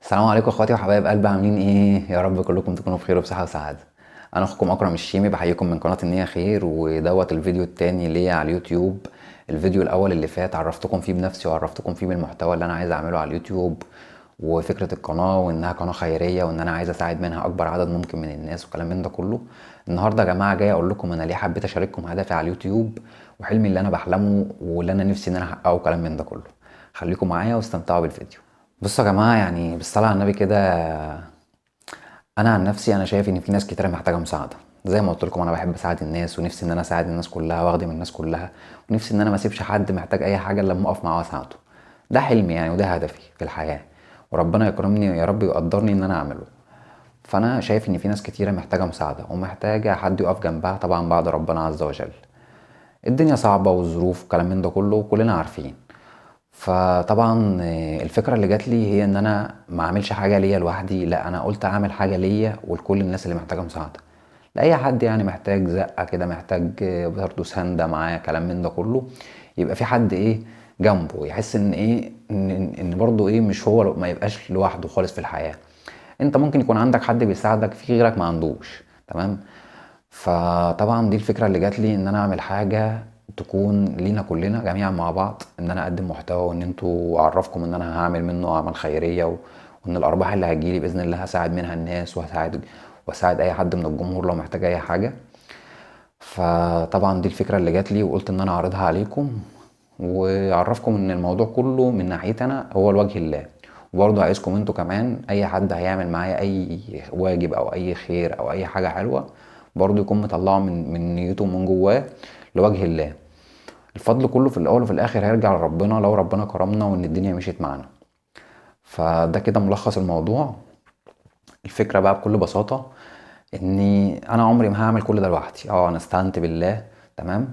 السلام عليكم اخواتي وحبايب قلبي، عاملين ايه؟ يا رب كلكم تكونوا بخير وبصحه وسعاده. انا اخوكم اكرم الشيمي، بحييكم من قناه النية خير، ودوت الفيديو التاني ليا على اليوتيوب. الفيديو الاول اللي فات عرفتكم فيه بنفسي وعرفتكم فيه بالمحتوى اللي انا عايز اعمله على اليوتيوب، وفكره القناه وانها قناه خيريه وان انا عايز اساعد منها اكبر عدد ممكن من الناس وكلام من ده كله. النهارده يا جماعه جاي اقول لكم انا ليه حبيت اشارككم هدفي على اليوتيوب وحلمي اللي انا بحلمه واللي انا نفسي ان انا احققه وكلام من ده كله. خليكم معايا واستمتعوا بالفيديو. بصوا يا جماعه، يعني بالصلاه على النبي كده، انا عن نفسي انا شايف ان في ناس كتيره محتاجه مساعده. زي ما قلت لكم انا بحب اساعد الناس، ونفسي ان انا اساعد الناس كلها واخدم الناس كلها، ونفسي ان انا ما اسيبش حد محتاج اي حاجه الا لما اقف معاه واساعده. ده حلمي يعني، وده هدفي في الحياه، وربنا يكرمني يا رب ويقدرني ان انا اعمله. فانا شايف ان في ناس كتيره محتاجه مساعده ومحتاجه حد يقف جنبها، طبعا بعد ربنا عز وجل. الدنيا صعبه والظروف وكلام من ده كله وكلنا عارفين. فطبعا الفكره اللي جات لي هي ان انا ما اعملش حاجه ليا لوحدي، لا انا قلت اعمل حاجه ليا ولكل الناس اللي محتاجه مساعده. لاي حد يعني محتاج زقه كده، محتاج برضه سنده معاه كلام من ده كله، يبقى في حد ايه جنبه، يحس ان ايه ان برضه ايه مش هو، ما يبقاش لوحده خالص في الحياه. انت ممكن يكون عندك حد بيساعدك في غيرك ما عندوش، تمام. فطبعا دي الفكرة اللي جات لي ان انا اعمل حاجة تكون لينا كلنا جميعا مع بعض، ان انا اقدم محتوى وان انتوا اعرفكم ان انا هعمل منه اعمال خيرية وان الارباح اللي هتجيلي باذن الله هساعد منها الناس، واساعد اي حد من الجمهور لو محتاج اي حاجة. فطبعا دي الفكرة اللي جات لي وقلت ان انا اعرضها عليكم واعرفكم ان الموضوع كله من ناحيتي انا هو لوجه الله. وبرضه عايزكم انتوا كمان اي حد هيعمل معايا اي واجب او اي خير او اي حاجة حلوة، برضه يكون مطلعه من نيته من جواه لوجه الله. الفضل كله في الاول وفي الاخر هيرجع لربنا لو ربنا كرمنا وان الدنيا مشيت معانا. فده كده ملخص الموضوع. الفكرة بقى بكل بساطة اني انا عمري ما هعمل كل ده لوحدي، انا استعنت بالله، تمام.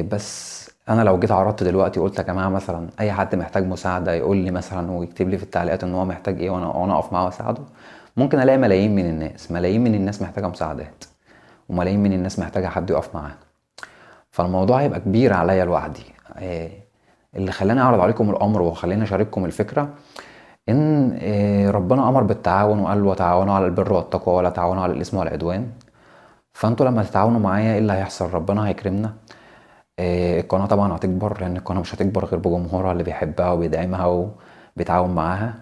بس انا لو جيت عرضت دلوقتي وقلت يا جماعه مثلا اي حد محتاج مساعده يقول لي مثلا ويكتب لي في التعليقات ان هو محتاج ايه، وانا اقف معاه واساعده، ممكن الاقي ملايين من الناس، ملايين من الناس محتاجه مساعدات، وملايين من الناس محتاجه حد يقف معاها. فالموضوع هيبقى كبير عليا لوحدي. آه، اللي خلاني اعرض عليكم الامر وخلاني اشارككم الفكره ان ربنا امر بالتعاون وقال وتعاونوا على البر والتقوى ولا تعاونوا على الاثم والعدوان. فانتوا لما تتعاونوا معايا ايه اللي هيحصل؟ ربنا هيكرمنا. القناة طبعا هتكبر، لأن القناة مش هتكبر غير بجمهورها اللي بيحبها وبيدعمها وبيتعاون معاها.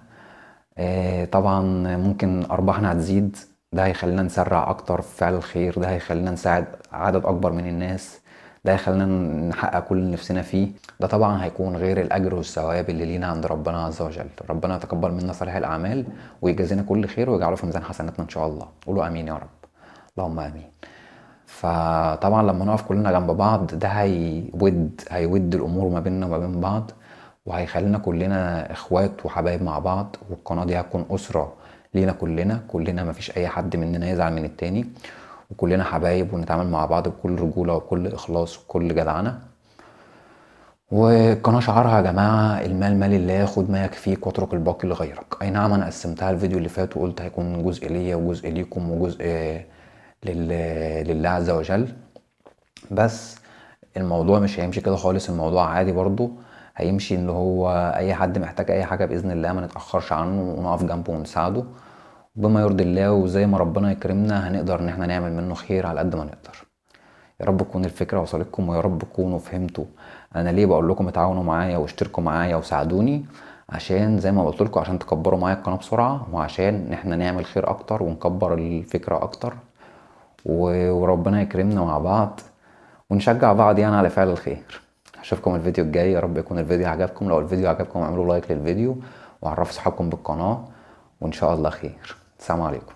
طبعا ممكن أرباحنا هتزيد، ده هيخلينا نسرع أكتر في فعل الخير، ده هيخلينا نساعد عدد أكبر من الناس، ده هيخلينا نحقق كل اللي نفسنا فيه. ده طبعا هيكون غير الأجر والثواب اللي لينا عند ربنا عز وجل. ربنا يتقبل منا صالح الأعمال ويجازينا كل خير ويجعله في ميزان حسناتنا إن شاء الله. قولوا آمين يا رب. اللهم آمين. فطبعا لما نقف كلنا جنب بعض ده هيود الامور ما بيننا وما بين بعض، وهيخلينا كلنا اخوات وحبايب مع بعض، والقناة دي هتكون اسرة لينا كلنا مفيش اي حد مننا يزعل من التاني، وكلنا حبايب ونتعامل مع بعض بكل رجولة وبكل اخلاص وبكل جدعنة. والقناة شعارها يا جماعة المال مال الله، خد ما يكفيك واترك الباقي لغيرك. اي نعم انا قسمتها الفيديو اللي فات وقلت هيكون جزء ليا وجزء ليكم وجزء لله عز وجل، بس الموضوع مش هيمشي كده خالص. الموضوع عادي برضو هيمشي ان هو اي حد محتاج اي حاجة باذن الله ما نتأخرش عنه ونقف جنبه ونساعده بما يرضي الله، وزي ما ربنا يكرمنا هنقدر ان احنا نعمل منه خير على قد ما نقدر. يا رب تكون الفكرة وصلتكم، ويا رب تكونوا فهمتوا انا ليه بقول لكم اتعاونوا معايا واشتركوا معايا وساعدوني. عشان زي ما قلت لكم عشان تكبروا معايا القناة بسرعة، وعشان احنا نعمل خير اكتر ونكبر الفكرة اكتر، وربنا يكرمنا مع بعض ونشجع بعض يعني على فعل الخير. اشوفكم الفيديو الجاي، يا رب يكون الفيديو عجبكم. لو الفيديو عجبكم اعملوا لايك للفيديو وعرفوا صحابكم بالقناة، وان شاء الله خير. السلام عليكم.